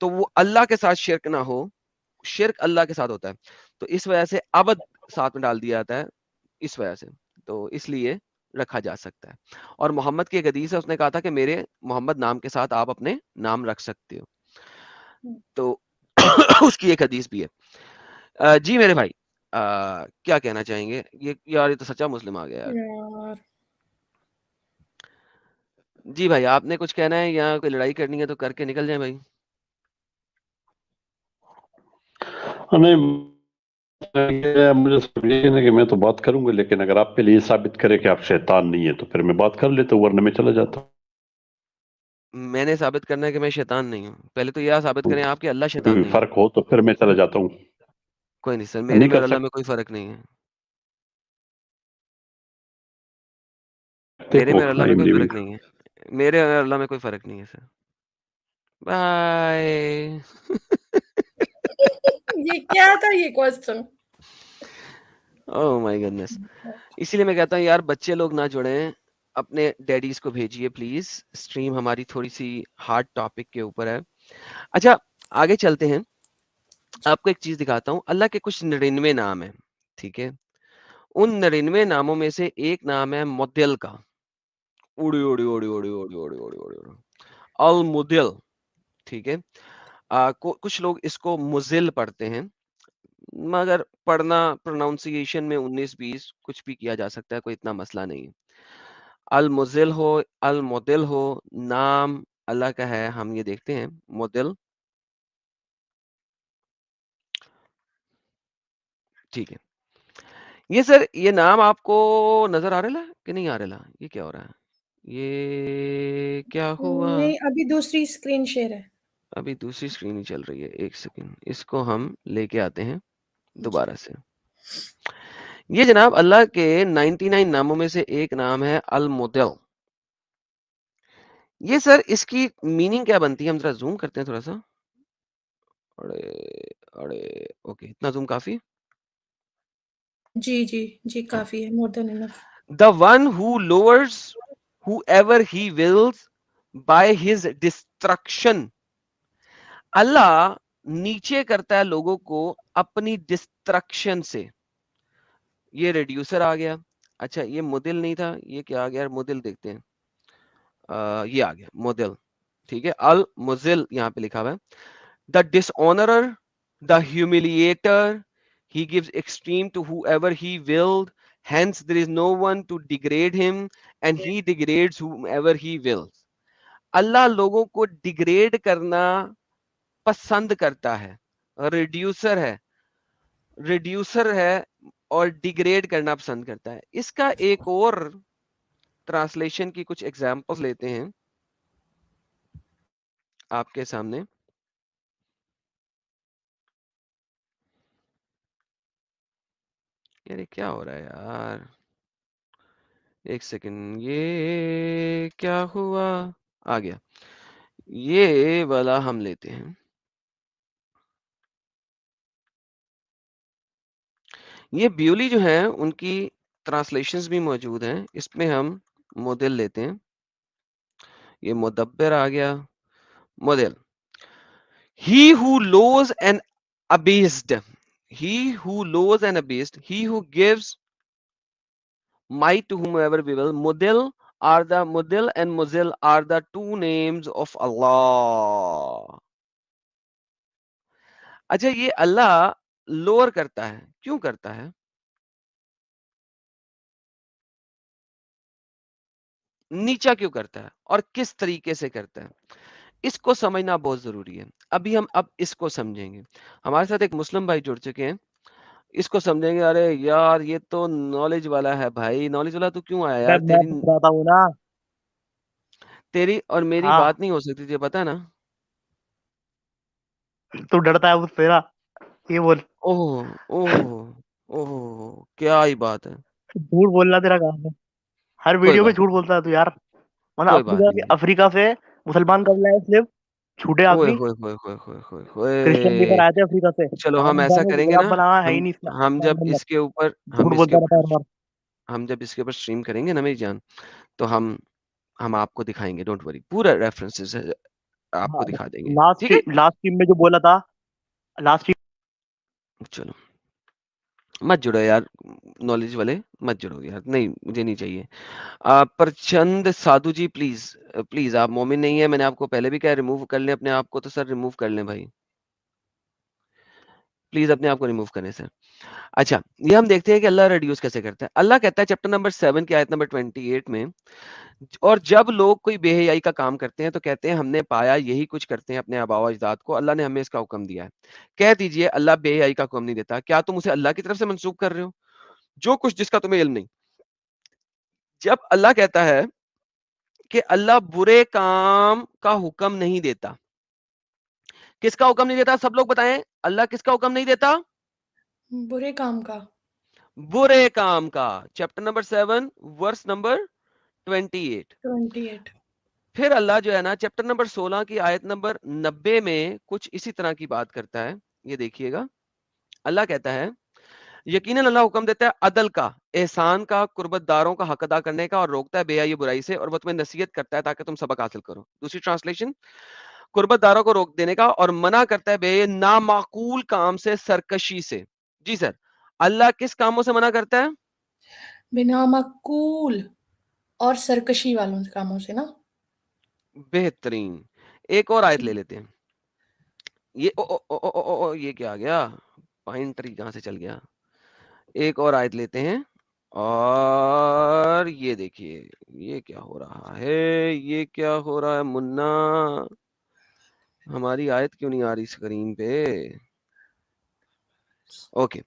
Speaker 1: तो वो अल्लाह के साथ शिर्क ना हो, शिर्क अल्लाह के साथ होता है, तो इस वजह से अबद साथ में डाल दिया जाता है, इस वजह से, तो इसलिए रखा जा सकता है। और मोहम्मद की एक हदीस है, उसने कहा था कि मेरे मोहम्मद नाम के साथ आप अपने नाम रख सकते हो, तो उसकी एक हदीस भी है। जी मेरे भाई, क्या कहना चाहेंगे? ये यार, ये तो सच्चा मुस्लिम आ गया यार।
Speaker 4: यार
Speaker 1: जी भाई, आपने कुछ कहना है या कोई लड़ाई करनी है तो करके निकल जाए भाई।
Speaker 8: नहीं, मुझे सिर्फ ये है कि मैं तो बात करूंगा, लेकिन अगर आप पहले ये साबित करें कि आप शैतान नहीं है तो फिर मैं बात कर लेता हूँ, वरना मैं चला जाता
Speaker 1: मैंने साबित करना है कि मैं शैतान नहीं हूँ? पहले तो यह साबित
Speaker 8: हूँ।
Speaker 1: करें आप कि अल्लाह शैतान
Speaker 8: कोई
Speaker 1: नहीं है।
Speaker 8: फर्क हो तो फिर मैं चला जाता हूँ।
Speaker 1: कोई नहीं सर,
Speaker 8: नहीं
Speaker 1: मेरे में
Speaker 8: कर
Speaker 1: और अल्लाह में
Speaker 8: सकते
Speaker 1: कोई फर्क नहीं है। मेरे
Speaker 8: को,
Speaker 1: में और अल्लाह
Speaker 8: आई
Speaker 1: में
Speaker 8: एम
Speaker 1: कोई
Speaker 8: लिविंग।
Speaker 1: फर्क नहीं है। मेरे और अल्लाह में कोई फर्क नहीं है सर। बाय।
Speaker 4: ये क्या था ये क्वेश्चन?
Speaker 1: Oh my goodness. इसीलिए मैं कहता हूँ यार, बच्चे लोग ना जुड़ें, अपने डैडीज को भेजिए प्लीज। स्ट्रीम हमारी थोड़ी सी हार्ड टॉपिक के ऊपर है। अच्छा, आगे चलते हैं। आपको एक चीज दिखाता हूँ। अल्लाह के कुछ 99 नाम है, ठीक है? उन 99 नामों में से एक नाम है मुद्दिल का। उड़ी उड़ी उड़ी उड़ी उड़ी उड़ी उड़ी उड़ी उड़ी, अल मुद्दिल, ठीक है? कुछ लोग इसको मुजिल पढ़ते हैं, मगर पढ़ना प्रोनाउंसिएशन में 19-20 कुछ भी किया जा सकता है, कोई इतना मसला नहीं है। अल मुजिल हो, अल मुदिल हो, नाम अल्लाह का है। हम ये देखते हैं, मुदिल, ठीक है। ये सर, ये नाम आपको नजर आ रहा है कि नहीं आ रहा? ये क्या हो रहा है? ये क्या हुआ?
Speaker 4: नहीं, अभी दूसरी स्क्रीन शेयर है
Speaker 1: अभी दूसरी स्क्रीन ही चल रही है, एक सेकंड, इसको हम लेके आते हैं
Speaker 4: जी।
Speaker 1: दोबारा से। ये जनाब अल्लाह के 99 नामों में से एक नाम है अल मुदिल। ये सर, इसकी मीनिंग क्या बनती है? हम जरा जूम करते हैं थोड़ा सा। अरे, अरे, ओके, इतना जूम काफी।
Speaker 4: जी जी जी, काफी है, more than enough.
Speaker 1: The one who lowers whoever he wills by his destruction. अल्लाह नीचे करता है लोगों को अपनी डिस्ट्रक्शन से। ये रिड्यूसर आ गया। अच्छा, ये मोदिल नहीं था, ये क्या आ गया? मोदिल देखते हैं। ये आ गया मोदिल, ठीक है। अल मुजिल यहाँ पे लिखा हुआ है। The dishonourer, the humiliator, he gives extreme to whoever he willed, hence there is no one to degrade him and he degrades whomever he wills. अल्लाह लोगों को डिग्रेड करना पसंद करता है, रिड्यूसर है और डिग्रेड करना पसंद करता है। इसका एक और ट्रांसलेशन की कुछ एग्जांपल्स लेते हैं आपके सामने। यार ये क्या हो रहा है यार, एक सेकंड, ये क्या हुआ? आ गया, ये वाला हम लेते हैं। ये ब्यूली जो है उनकी ट्रांसलेशंस भी मौजूद हैं, इसमें हम मोदेल लेते हैं। ये मुदब्बिर आ गया, मोदेल। He who lows and abased, he who lows and abased, he who gives might to whomever we will. Mudil and Muzil are the two names of Allah. अच्छा, ये अल्लाह लोअर करता है, क्यों करता है? नीचा क्यों करता है और किस तरीके से करता है, इसको समझना बहुत जरूरी है। अभी हम अब इसको समझेंगे। हमारे साथ एक मुस्लिम भाई जुड़ चुके हैं, इसको समझेंगे। अरे यार ये तो नॉलेज वाला है भाई, नॉलेज वाला तू क्यों आया यार?
Speaker 5: मैं पूछ रहा था वो ना।
Speaker 1: तेरी और मेरी
Speaker 5: हाँ,
Speaker 1: बात नहीं हो सकती थी, पता है ना?
Speaker 5: तू डरता है मुझसे ना, ये बोल।
Speaker 1: ओह ओह ओह, क्या ही बात है।
Speaker 5: झूठ बोलना तेरा काम है, हर
Speaker 1: कोई
Speaker 5: वीडियो में
Speaker 1: बात
Speaker 5: झूठ
Speaker 1: नहीं,
Speaker 5: बोलता है तू यार। मतलब
Speaker 1: कोई बात नहीं।
Speaker 5: अफ्रीका से मुसलमान कब लाए सिर्फ झूठे
Speaker 1: ओए
Speaker 5: आदमी।
Speaker 1: होए होए होए होए होए
Speaker 5: क्रिश्चियन
Speaker 1: होए।
Speaker 5: लेकर आए थे अफ्रीका से,
Speaker 1: चलो
Speaker 5: और
Speaker 1: हम ऐसा
Speaker 5: इंसानों को
Speaker 1: करेंगे
Speaker 5: गुलाम
Speaker 1: ना,
Speaker 5: बनाना है ही
Speaker 1: हम
Speaker 5: नहीं इसका
Speaker 1: हम
Speaker 5: इसका
Speaker 1: जब
Speaker 5: मतलब।
Speaker 1: इसके ऊपर
Speaker 5: झूठ बोलता रहता है हर बार।
Speaker 1: हम जब इसके ऊपर स्ट्रीम करेंगे ना मेरी जान, तो हम आपको दिखाएंगे, डोंट वरी, पूरा रेफरेंसेस आपको
Speaker 5: हाँ,
Speaker 1: दिखा देंगे, ठीक है?
Speaker 5: लास्ट टीम में जो बोला था, लास्ट टीम।
Speaker 1: चलो मत जुड़ो यार, नॉलेज वाले मत जुड़ो यार, नहीं मुझे नहीं चाहिए। परचंद साधु जी प्लीज, प्लीज, आप मोमिन नहीं है, मैंने आपको पहले भी कहा रिमूव कर लें अपने आप को, तो सर रिमूव कर लें भाई, प्लीज अपने आप को रिमूव करें सर। अच्छा, ये हम देखते हैं कि अल्लाह रिड्यूस कैसे करता है। अल्लाह कहता है चैप्टर नंबर 7 की आयत नंबर 28 में, और जब लोग कोई बेहयाई का काम करते हैं तो कहते हैं हमने पाया यही कुछ करते हैं अपने आबाओ अजदाद को, अल्लाह ने हमें इसका हुक्म दिया है। कह दीजिए अल्लाह बेहयाई का हुक्म नहीं देता, क्या तुम उसे अल्लाह की तरफ से मंसूब कर रहे हो, जो कुछ जिसका तुम्हें इल्म नहीं। जब अल्लाह कहता है कि अल्लाह बुरे काम का हुक्म नहीं देता, किसका हुक्म नहीं देता? सब लोग बताएं, अल्लाह किसका हुक्म नहीं देता?
Speaker 4: बुरे काम का।
Speaker 1: बुरे काम का। Chapter number 7 verse number 28।
Speaker 4: 28।
Speaker 1: फिर अल्लाह जो है ना चैप्टर नंबर 16 की आयत नंबर 90 में कुछ इसी तरह की बात करता है। ये देखिएगा, अल्लाह कहता है यकीनन अल्लाह हुक्म देता है अदल का, एहसान का, कुर्बतदारों का हक अदा करने का, और रोकता है बेहयाई बुराई से, और वो तुम्हें नसीहत करता है ताकि तुम सबक हासिल करो। दूसरी ट्रांसलेशन, कुर्बतदारों को रोक देने का और मना करता है बे नामाकूल काम से, सरकशी से। जी सर, अल्लाह किस कामों से मना करता है?
Speaker 4: बिना मकूल और सरकशी वालों कामों से ना।
Speaker 1: बेहतरीन। एक और आयत
Speaker 4: जी।
Speaker 1: ले लेते हैं। ये ओ, ये क्या आ गया? पाइन ट्री कहां से चल गया? एक और आयत लेते हैं, और ये देखिए ये क्या हो रहा है, ये क्या हो रहा है मुन्ना, हमारी आयत क्यों नहीं आ रही स्क्रीन पे? ओके,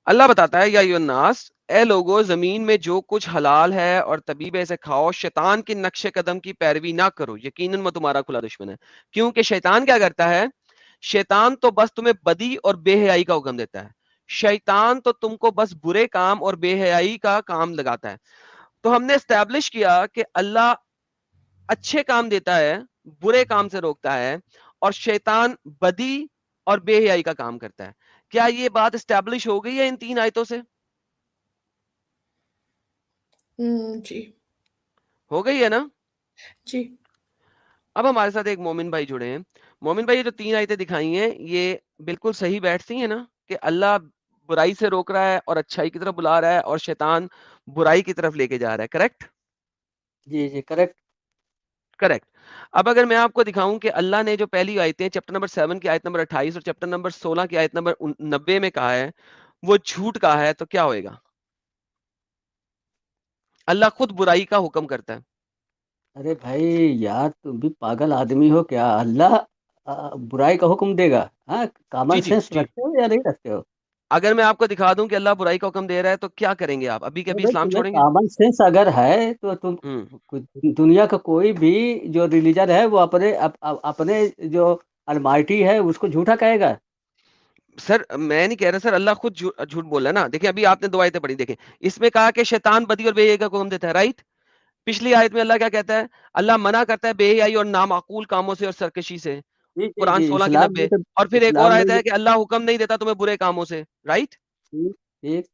Speaker 1: अल्लाह बताता है या युन्नास, ए लोगो जमीन में जो कुछ हलाल है और तबीब ऐसे खाओ, शैतान के नक्शे कदम की पैरवी ना करो, यकीनन वो तुम्हारा खुला दुश्मन है। क्योंकि शैतान क्या करता है? शैतान तो बस तुम्हें बदी और बेहयाई का हुक्म देता है। शैतान तो तुमको बस बुरे काम और बेहयाई का काम लगाता है। तो हमने एस्टैब्लिश किया कि अल्लाह अच्छे काम देता है, बुरे काम से रोकता है, और शैतान बदी और बेहयाई का काम करता है। क्या ये बात एस्टैब्लिश हो गई है इन तीन आयतों से?
Speaker 4: जी
Speaker 1: हो गई है ना?
Speaker 4: जी
Speaker 1: अब हमारे साथ एक मोमिन भाई जुड़े हैं। मोमिन भाई, ये जो 3 आयतें दिखाई हैं, ये बिल्कुल सही बैठती हैं ना? कि अल्लाह बुराई से रोक रहा है और अच्छाई की तरफ बुला रहा है और शैतान बुराई की तरफ लेके जा रहा है, करेक्ट?
Speaker 7: जी जी करेक्ट।
Speaker 1: करेक्ट। अब अगर मैं आपको दिखाऊं कि अल्लाह ने जो पहली आयतें चैप्टर नंबर 7 की आयत नंबर 28 और चैप्टर नंबर 16 की आयत नंबर 90 में कहा है, वो झूठ कहा है, तो क्या होएगा? अल्लाह खुद बुराई का हुक्म करता है।
Speaker 7: अरे भाई यार, तुम भी पागल आदमी हो क्या? अल्लाह बुराई का हुक्म देगा? हाँ,
Speaker 1: जी,
Speaker 7: कॉमन
Speaker 1: जी,
Speaker 7: सेंस
Speaker 1: जी।
Speaker 7: रखते हो या नहीं रखते हो?
Speaker 1: अगर मैं आपको दिखा दूं कि अल्लाह बुराई का हुक्म दे रहा है, तो क्या करेंगे आप? अभी के
Speaker 7: अरे
Speaker 1: अभी
Speaker 7: भाई,
Speaker 1: इस्लाम
Speaker 7: तुम्हें
Speaker 1: छोड़ेंगे?
Speaker 7: कॉमन सेंस अगर है तो तुम
Speaker 1: हुँ।
Speaker 7: दुनिया का कोई भी जो रिलीजन है वो अपने जो अलमाइटी है उसको झूठा कहेगा।
Speaker 1: सर, मैं नहीं कह रहा सर, अल्लाह खुद झूठ बोल रहा है ना। देखिए, अभी आपने 2 आयतें पढ़ी, देखें। इसमें कहा कि शैतान बदी और बेहयाई का हुक्म देता है, राइट? पिछली आयत में अल्लाह क्या कहता है? अल्लाह मना करता है बेहयाई और नामाकूल कामों से और सरकशी से।
Speaker 7: जी जी
Speaker 1: कुरान
Speaker 7: जी,
Speaker 1: 16 की
Speaker 7: इस्लाम में
Speaker 1: 90।
Speaker 7: तो
Speaker 1: और फिर एक और
Speaker 7: इस्लाम में
Speaker 1: आयत
Speaker 7: ये
Speaker 1: है कि अल्लाह हुक्म नहीं देता तुम्हें बुरे कामों से, राइट?
Speaker 7: ठीक ठीक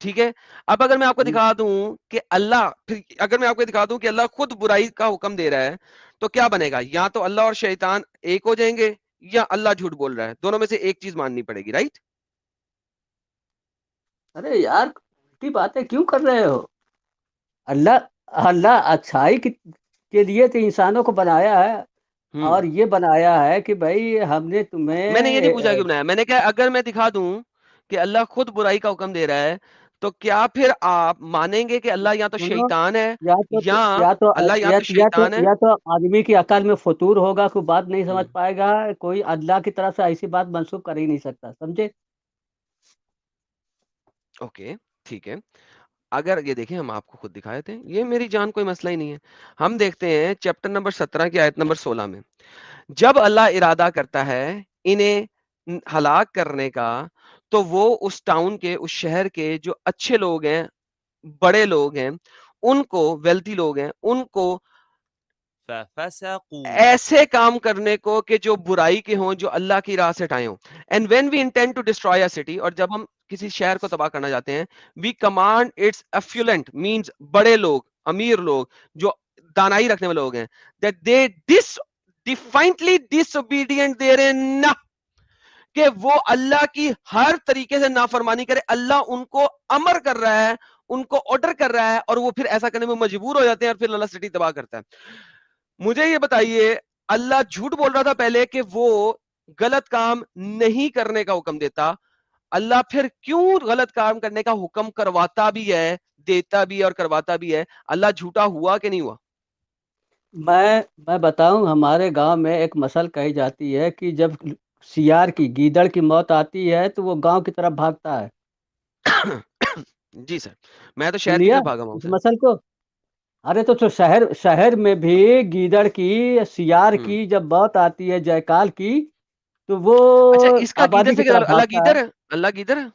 Speaker 1: ठीक है? अब अगर मैं आपको
Speaker 7: ठीक।
Speaker 1: दिखा दूं कि अल्लाह फिर अगर मैं आपको दिखा दूं कि अल्लाह खुद बुराई का हुक्म दे रहा है, तो क्या बनेगा? या तो अल्लाह और शैतान एक हो जाएंगे, या अल्लाह झूठ बोल रहा है। दोनों में से एक चीज माननी पड़ेगी, राइट?
Speaker 7: अरे यार, उल्टी बातें क्यों कर रहे हो? अल्लाह अल्लाह अच्छाई के लिए तो इंसानों को बनाया है।
Speaker 1: हम्म।
Speaker 7: और ये बनाया है कि भाई हमने
Speaker 1: मैंने ये नहीं पूछा
Speaker 7: तुम्हें
Speaker 1: क्यों बनाया, मैंने कहा अगर मैं दिखा दूं कि अल्लाह खुद बुराई का हुक्म दे रहा है, तो क्या फिर आप मानेंगे कि अल्लाह या तो
Speaker 7: सुनो,
Speaker 1: शैतान है,
Speaker 7: या तो
Speaker 1: या
Speaker 7: या तो
Speaker 1: अल्लाह या
Speaker 7: या,
Speaker 1: तो
Speaker 7: या तो
Speaker 1: शैतान है?
Speaker 7: या तो आदमी की अकल में फतूर होगा, कोई बात नहीं समझ
Speaker 1: हम्म।
Speaker 7: पाएगा। कोई अल्लाह की तरफ से ऐसी बात मंसूब कर ही नहीं सकता, समझे?
Speaker 1: ओके, ठीक है। अगर ये देखें, हम आपको खुद दिखाए थे, ये मेरी जान कोई मसला ही नहीं है। हम देखते हैं चैप्टर नंबर 17 की आयत नंबर 16 में, जब अल्लाह इरादा करता है इन्हें हलाक करने का, तो वो उस टाउन के, उस शहर के जो अच्छे लोग हैं, बड़े लोग हैं, उनको, वेल्थी लोग हैं, उनको
Speaker 9: फफसकू
Speaker 1: ऐसे काम करने को कि जो बुराई के हों, जो अल्लाह की राह से हटाए हों। And when we intend to destroy a city, और जब हम किसी शहर को तबाह करना चाहते हैं, we command its affluent means बड़े लोग, अमीर लोग, जो दानाई रखने वाले लोग हैं, दैट दे डिफाइंटली डिसोबीडिएंट देयरइन, कि वो अल्लाह की हर तरीके से नाफरमानी करे। अल्लाह उनको अमर कर रहा है, उनको ऑर्डर कर रहा है, और वो फिर ऐसा करने में मजबूर हो जाते हैं, और फिर अल्लाह सिटी तबाह करता है। मुझे ये बताइए, अल्लाह झूठ बोल रहा था पहले कि वो गलत काम नहीं करने का हुक्म देता, अल्लाह फिर क्यों गलत काम करने का हुक्म करवाता भी है, देता भी है और करवाता भी है? अल्लाह झूठा हुआ कि नहीं हुआ?
Speaker 7: मैं बताऊं, हमारे गांव में एक मसल कही जाती है कि जब सियार की, गीदड़ की मौत आती है तो वो गांव की तरफ भागता है।
Speaker 1: जी सर, मैं तो
Speaker 7: सुन
Speaker 1: शहर की
Speaker 7: लिया
Speaker 1: तरफ भागा हूं
Speaker 7: इस
Speaker 1: सर।
Speaker 7: मसल को? अरे तो शहर शहर में भी गीदड़ की, सियार
Speaker 1: हम्म।
Speaker 7: की जब मौत आती है, जयकाल की, तो वो
Speaker 1: अच्छा, इसका गीदर
Speaker 7: आबादी की
Speaker 1: से क्या
Speaker 7: तरफ
Speaker 1: ताल्लुक? अल्लाह
Speaker 7: भागता है।
Speaker 1: गीदर है? अल्लाह गीदर है?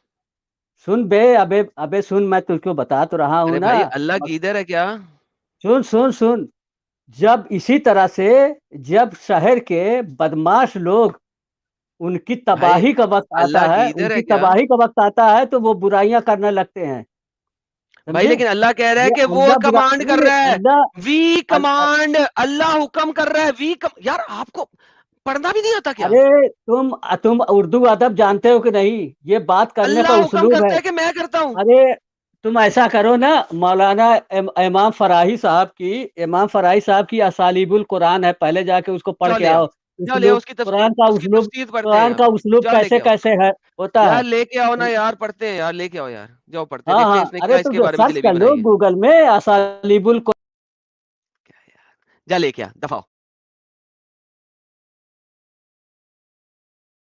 Speaker 7: सुन बे, अबे अबे सुन, मैं तुझको बता तो रहा हूँ
Speaker 1: अरे
Speaker 7: ना।
Speaker 1: भाई, अल्लाह
Speaker 7: मग-
Speaker 1: गीदर है क्या?
Speaker 7: सुन सुन सुन, जब इसी तरह से जब शहर के बदमाश लोग, उनकी
Speaker 1: भाई,
Speaker 7: तबाही का वक्त आता
Speaker 1: अल्लाह
Speaker 7: है,
Speaker 1: गीदर है
Speaker 7: उनकी
Speaker 1: क्या?
Speaker 7: तबाही का वक्त आता है तो वो बुराइयां करने लगते हैं,
Speaker 1: भाई,
Speaker 7: समझे?
Speaker 1: लेकिन अल्लाह कह रहा है
Speaker 7: ये
Speaker 1: कि वो
Speaker 7: अल्लाह बुरा
Speaker 1: कमांड कर
Speaker 7: नहीं,
Speaker 1: रहा है।
Speaker 7: Allah
Speaker 1: we
Speaker 7: all, a-
Speaker 1: command, अल्लाह हुक्म कर रहा है। यार, आपको पढ़ना भी नहीं आता क्या?
Speaker 7: अरे तुम उर्दू अदब जानते हो कि नहीं? ये बात करने का
Speaker 1: अल्लाह हुक्म
Speaker 7: उस्लूब है।
Speaker 1: करता है कि मैं करता हूं?
Speaker 7: अरे तुम ऐसा करो ना, मौलाना इमाम फराही साहब की असालीबुल कुरान है, पहले जाके उसको पढ़
Speaker 1: जाओ
Speaker 7: के
Speaker 1: ले आओ,
Speaker 7: आओ।
Speaker 1: जाओ ले आओ,
Speaker 7: उस्लूब,
Speaker 1: उसकी तफसीर पढ़ते हैं
Speaker 7: कुरान
Speaker 1: यार।
Speaker 7: का उस्लूब
Speaker 1: जाओ
Speaker 7: कैसे
Speaker 1: लेके आओ,
Speaker 7: कैसे है, होता है।
Speaker 1: यार लेके आओ ना यार, पढ़ते हैं यार, लेके आओ यार, जाओ पढ़ते हैं,
Speaker 7: हाँ
Speaker 1: देखते हैं
Speaker 7: हाँ,
Speaker 1: इसने
Speaker 7: अरे
Speaker 1: क्या
Speaker 7: तुम
Speaker 1: इसके
Speaker 7: जो
Speaker 1: बारे में
Speaker 7: सर्च
Speaker 1: जलेबी
Speaker 7: कर लो
Speaker 1: बनाई है।
Speaker 7: गूगल में असालीबुल
Speaker 1: क्या यार, जा लेके आ, दफाओ।